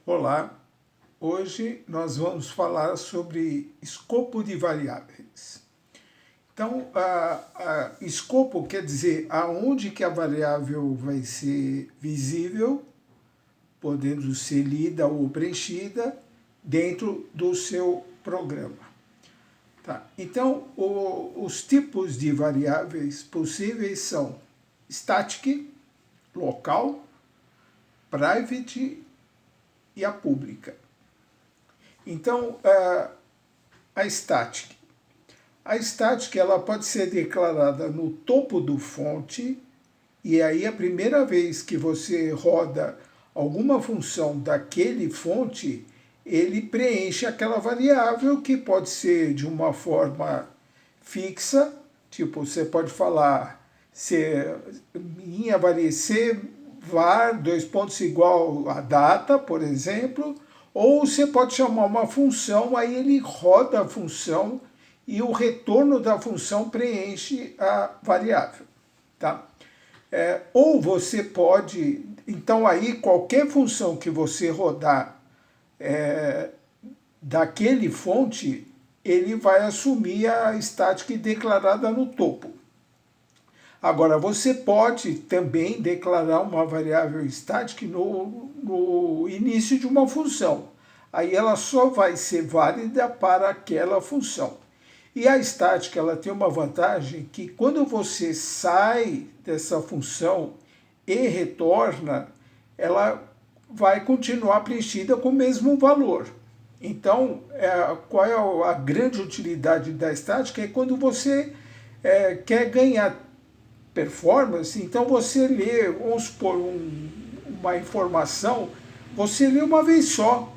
Olá, hoje nós vamos falar sobre escopo de variáveis. Então, escopo quer dizer aonde que a variável vai ser visível, podendo ser lida ou preenchida dentro do seu programa. Tá? Então, os tipos de variáveis possíveis são static, local, private e a pública. Então, a static. A static ela pode ser declarada no topo do fonte, e aí a primeira vez que você roda alguma função daquele fonte, ele preenche aquela variável que pode ser de uma forma fixa, tipo, você pode falar minha variável var, dois pontos igual a data, por exemplo, ou você pode chamar uma função, aí ele roda a função e o retorno da função preenche a variável. Tá? Ou você pode, então aí qualquer função que você rodar daquele fonte, ele vai assumir a static declarada no topo. Agora, você pode também declarar uma variável static no início de uma função. Aí ela só vai ser válida para aquela função. E a static ela tem uma vantagem que quando você sai dessa função e retorna, ela vai continuar preenchida com o mesmo valor. Então, qual é a grande utilidade da static? É quando você quer ganhar performance, então você lê, vamos supor, uma informação, você lê uma vez só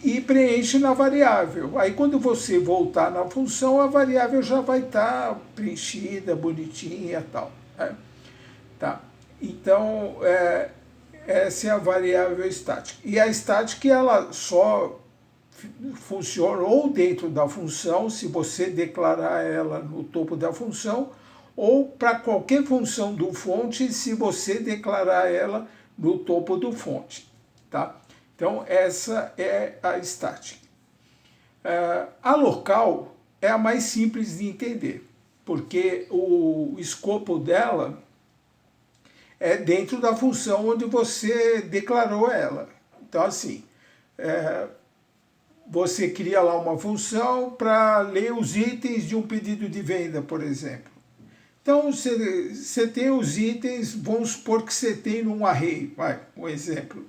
e preenche na variável. Aí quando você voltar na função, a variável já vai estar preenchida, bonitinha e tal. Né? Tá. Então, essa é a variável static. E a static, ela só funciona ou dentro da função, se você declarar ela no topo da função, ou para qualquer função do fonte, se você declarar ela no topo do fonte. Tá? Então, essa é a static. A local é a mais simples de entender, porque o escopo dela é dentro da função onde você declarou ela. Então, assim, você cria lá uma função para ler os itens de um pedido de venda, por exemplo. Então, você tem os itens, vamos supor que você tem num array, um exemplo.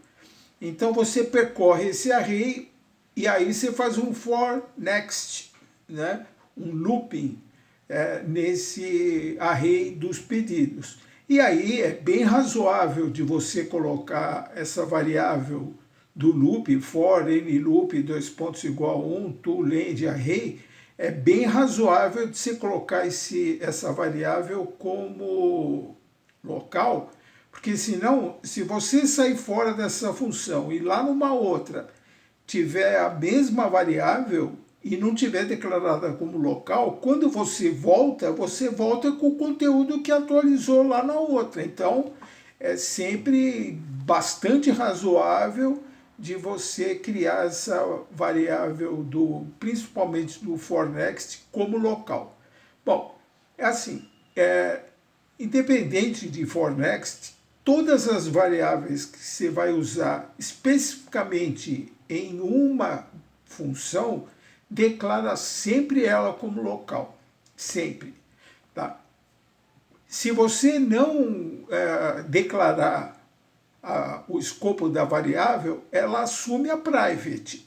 Então, você percorre esse array e aí você faz um for next, né? Um looping nesse array dos pedidos. E aí é bem razoável de você colocar essa variável do loop, for n loop, dois pontos igual a 1, to land array, é bem razoável de você colocar essa variável como local, porque senão, se você sair fora dessa função e lá numa outra tiver a mesma variável e não tiver declarada como local, quando você volta com o conteúdo que atualizou lá na outra. Então, é sempre bastante razoável de você criar essa variável principalmente do for next como local. Bom, é assim, independente de for next, todas as variáveis que você vai usar especificamente em uma função, declara sempre ela como local, sempre. Tá? Se você não declarar o escopo da variável, ela assume a private.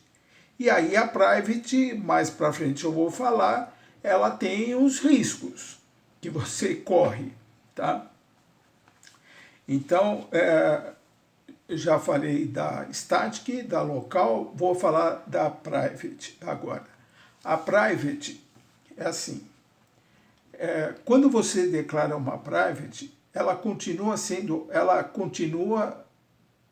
E aí a private, mais para frente eu vou falar, ela tem os riscos que você corre. Tá? Então, já falei da static, da local, vou falar da private agora. A private é assim, quando você declara uma private, ela continua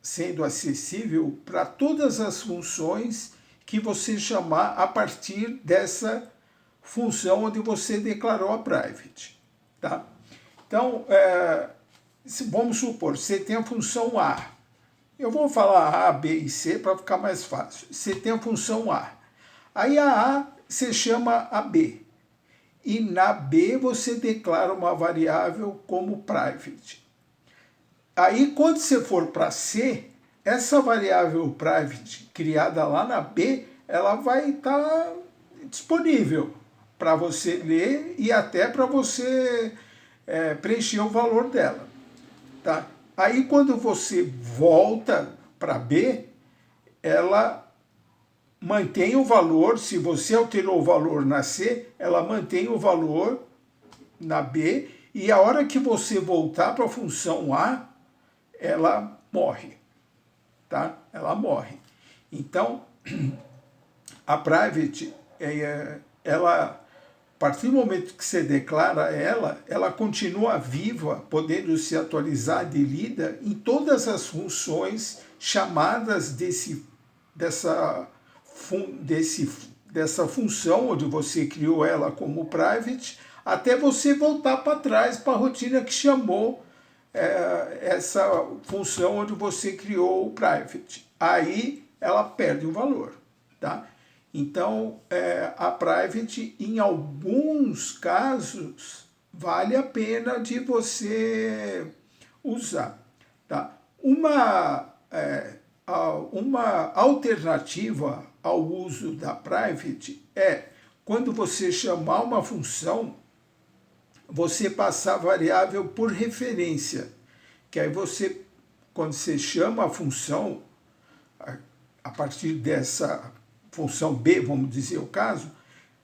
sendo acessível para todas as funções que você chamar a partir dessa função onde você declarou a private. Tá? Então, vamos supor, você tem a função A, Eu vou falar A, B e C para ficar mais fácil. Você tem a função A. Aí a você chama a B. E na B você declara uma variável como private. Aí quando você for para C, essa variável private criada lá na B, ela vai estar disponível para você ler e até para você preencher o valor dela. Tá? Aí quando você volta para B, ela mantém o valor, se você alterou o valor na C, ela mantém o valor na B, e a hora que você voltar para a função A, ela morre, tá? Ela morre. Então, a private, ela, a partir do momento que você declara ela, ela continua viva, podendo se atualizar de lida em todas as funções chamadas dessa função onde você criou ela como private, até você voltar para trás para a rotina que chamou essa função onde você criou o private. Aí ela perde o valor, tá? Então, a private, em alguns casos, vale a pena de você usar, tá? Uma alternativa ao uso da private é quando você chamar uma função, você passar a variável por referência, que aí você, quando você chama a função, a partir dessa função B, vamos dizer o caso,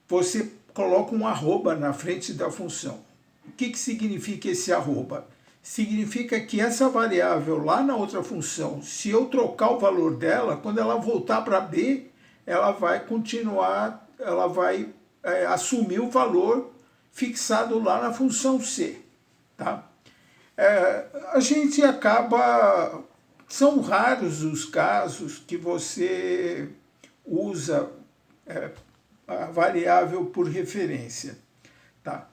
você coloca um arroba na frente da função. O que significa esse arroba? Significa que essa variável lá na outra função, se eu trocar o valor dela, quando ela voltar para B, ela vai continuar, ela vai assumir o valor fixado lá na função C. Tá? A gente acaba... São raros os casos que você usa a variável por referência. Tá?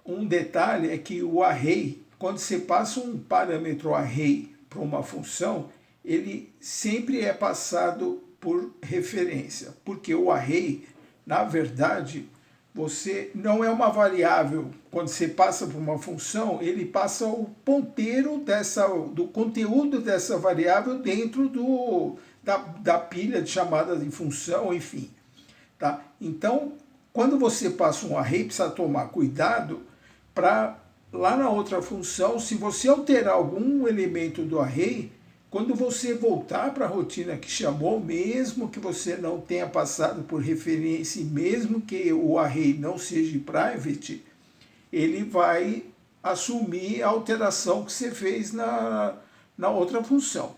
Um detalhe é que o array, quando você passa um parâmetro array para uma função, ele sempre é passado por referência, porque o array, na verdade, você não é uma variável. Quando você passa por uma função, ele passa o ponteiro do conteúdo dessa variável dentro da pilha de chamada de função, enfim. Tá? Então, quando você passa um array, precisa tomar cuidado para lá na outra função, se você alterar algum elemento do array, quando você voltar para a rotina que chamou, mesmo que você não tenha passado por referência, mesmo que o array não seja private, ele vai assumir a alteração que você fez na outra função.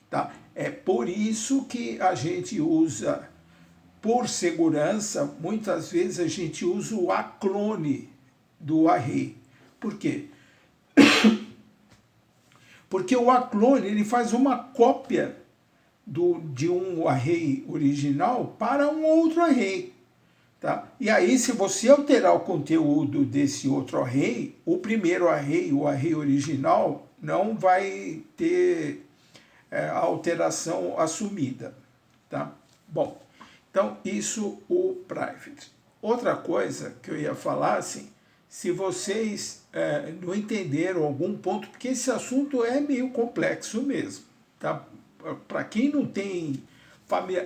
Tá? É por isso que a gente usa, por segurança, muitas vezes a gente usa o aclone do array. Por quê? Porque o aclone ele faz uma cópia de um array original para um outro array. Tá? E aí, se você alterar o conteúdo desse outro array, o primeiro array, o array original, não vai ter a alteração assumida. Tá? Bom, então isso o private. Outra coisa que eu ia falar, assim, se vocês não entenderam algum ponto, porque esse assunto é meio complexo mesmo. Tá? Para quem não tem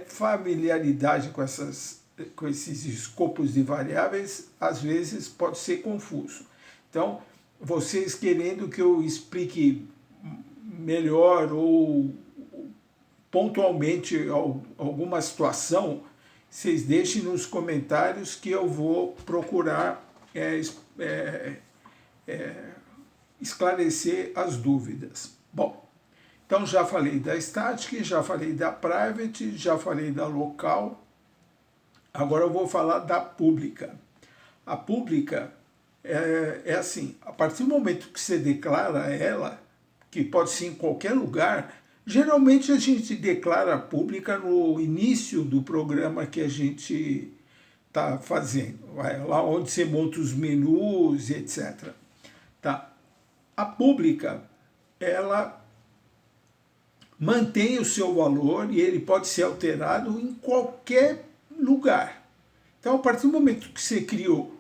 familiaridade com esses escopos de variáveis, às vezes pode ser confuso. Então, vocês querendo que eu explique melhor ou pontualmente alguma situação, vocês deixem nos comentários que eu vou procurar esclarecer as dúvidas. Bom, então já falei da static, já falei da private, já falei da local. Agora eu vou falar da pública. A pública é assim, a partir do momento que você declara ela, que pode ser em qualquer lugar, geralmente a gente declara a pública no início do programa que a gente está fazendo, lá onde você monta os menus, etc. Tá? A pública, ela mantém o seu valor e ele pode ser alterado em qualquer lugar. Então, a partir do momento que você criou,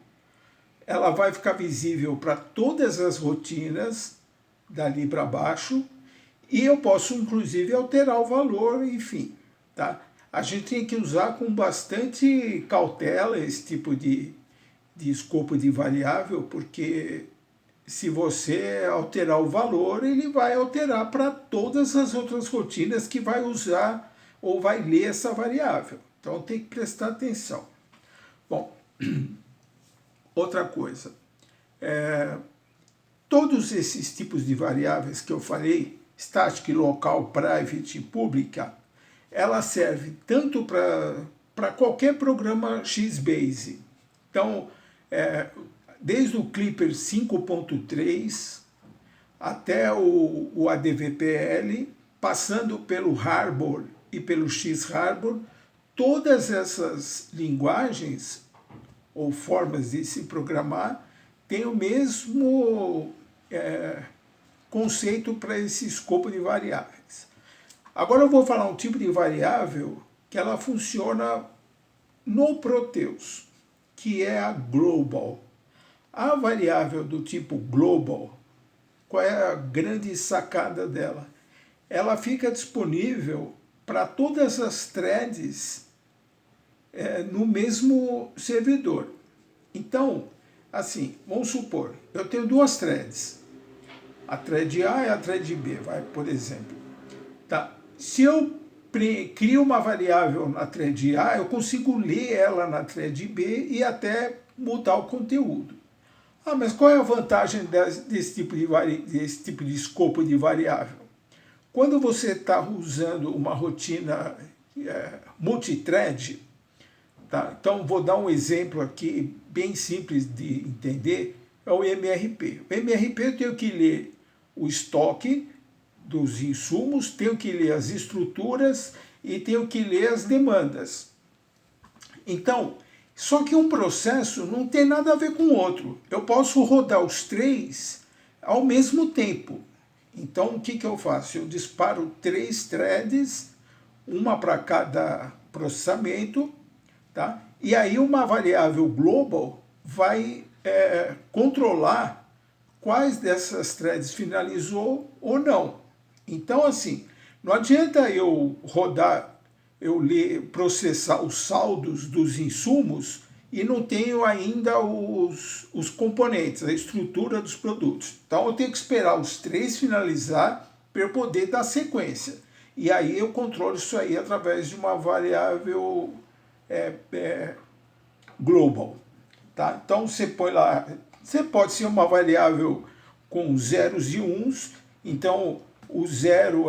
ela vai ficar visível para todas as rotinas, dali para baixo, e eu posso, inclusive, alterar o valor, enfim. Tá? A gente tem que usar com bastante cautela esse tipo de escopo de variável, porque se você alterar o valor, ele vai alterar para todas as outras rotinas que vai usar ou vai ler essa variável. Então tem que prestar atenção. Bom, outra coisa, todos esses tipos de variáveis que eu falei, static, local, private e pública, ela serve tanto para qualquer programa XBase. Então, desde o Clipper 5.3 até o ADVPL, passando pelo Harbor e pelo X-Harbor, todas essas linguagens ou formas de se programar têm o mesmo conceito para esse escopo de variáveis. Agora eu vou falar um tipo de variável que ela funciona no Proteus, que é a global. A variável do tipo global, qual é a grande sacada dela? Ela fica disponível para todas as threads no mesmo servidor. Então, assim, vamos supor, eu tenho duas threads, a thread A e a thread B, por exemplo. Tá? Se eu crio uma variável na thread A, eu consigo ler ela na thread B e até mudar o conteúdo. Mas qual é a vantagem desse tipo de escopo de variável? Quando você está usando uma rotina multithread, tá? Então vou dar um exemplo aqui bem simples de entender, é o MRP. O MRP eu tenho que ler o estoque dos insumos, tenho que ler as estruturas e tenho que ler as demandas. Então, só que um processo não tem nada a ver com o outro. Eu posso rodar os três ao mesmo tempo. Então, o que eu faço? Eu disparo 3 threads, uma para cada processamento, tá? E aí uma variável global vai controlar quais dessas threads finalizou ou não. Então, assim, não adianta eu processar os saldos dos insumos e não tenho ainda os componentes, a estrutura dos produtos. Então eu tenho que esperar os 3 finalizar para eu poder dar sequência. E aí eu controlo isso aí através de uma variável global. Tá? Então você põe lá, você pode ser uma variável com zeros e uns, então o 0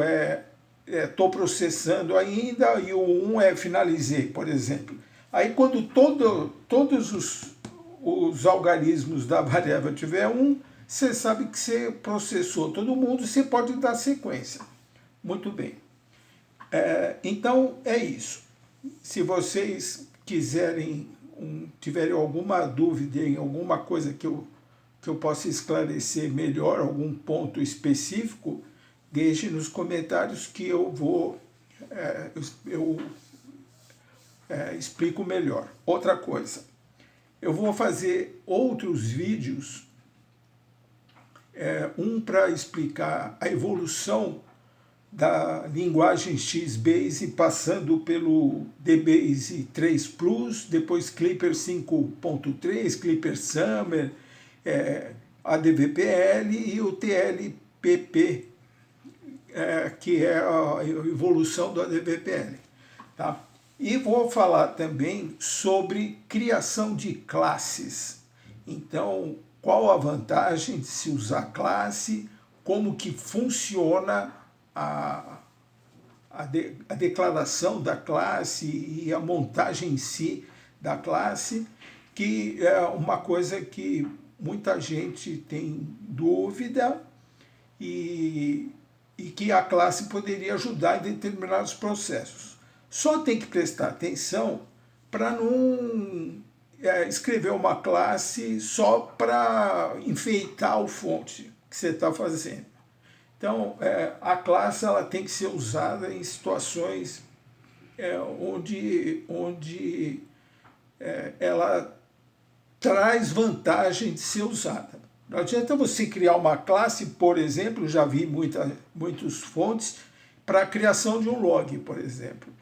estou processando ainda e o 1 finalizei, por exemplo. Aí quando todos os algarismos da variável tiver 1, você sabe que você processou todo mundo, você pode dar sequência. Muito bem. Então é isso. Se vocês quiserem, tiverem alguma dúvida em alguma coisa que eu possa esclarecer melhor, algum ponto específico, deixe nos comentários que eu vou explico melhor. Outra coisa, eu vou fazer outros vídeos, um para explicar a evolução da linguagem XBase, passando pelo DBase 3 Plus, depois Clipper 5.3, Clipper Summer, ADVPL e o TLPP, que é a evolução do ADVPL. Tá? E vou falar também sobre criação de classes. Então, qual a vantagem de se usar classe, como que funciona a declaração da classe e a montagem em si da classe, que é uma coisa que muita gente tem dúvida e que a classe poderia ajudar em determinados processos. Só tem que prestar atenção para não escrever uma classe só para enfeitar o fonte que você está fazendo. Então, a classe ela tem que ser usada em situações onde ela traz vantagem de ser usada. Não adianta você criar uma classe, por exemplo, já vi muitas fontes, para a criação de um log, por exemplo.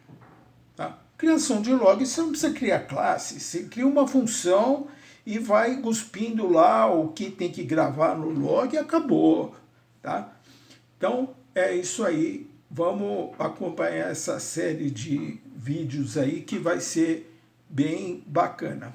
Tá? Criação de log, você não precisa criar classe, você cria uma função e vai cuspindo lá o que tem que gravar no log e acabou. Tá? Então, é isso aí. Vamos acompanhar essa série de vídeos aí que vai ser bem bacana.